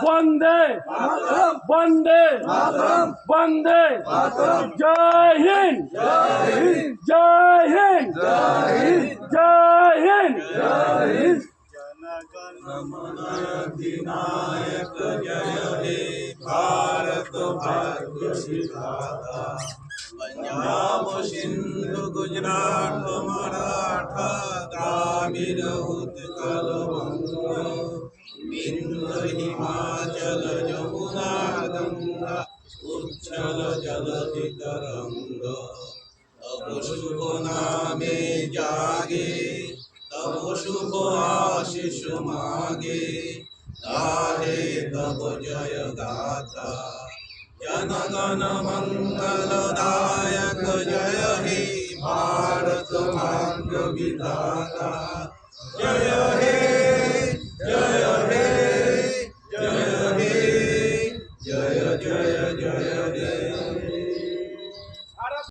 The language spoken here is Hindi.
वंदे वंदे वंदे जय हिंद जय हिंद जय हिंद जनगण मन अधिनायक जय हे भारत भाग्य विधाता पंजाब सिंधु गुजरात मराठा द्राविड उत्कल बंग विंध्य हिमाचल यमुना गंगा उच्छल जलधि तरंग तब शुभ नामे जागे तब शुभ आशीष मागे गाहे तब जय गाथा जनगण मंगलदायक जय हे भारत भाग्य विधाता जय हे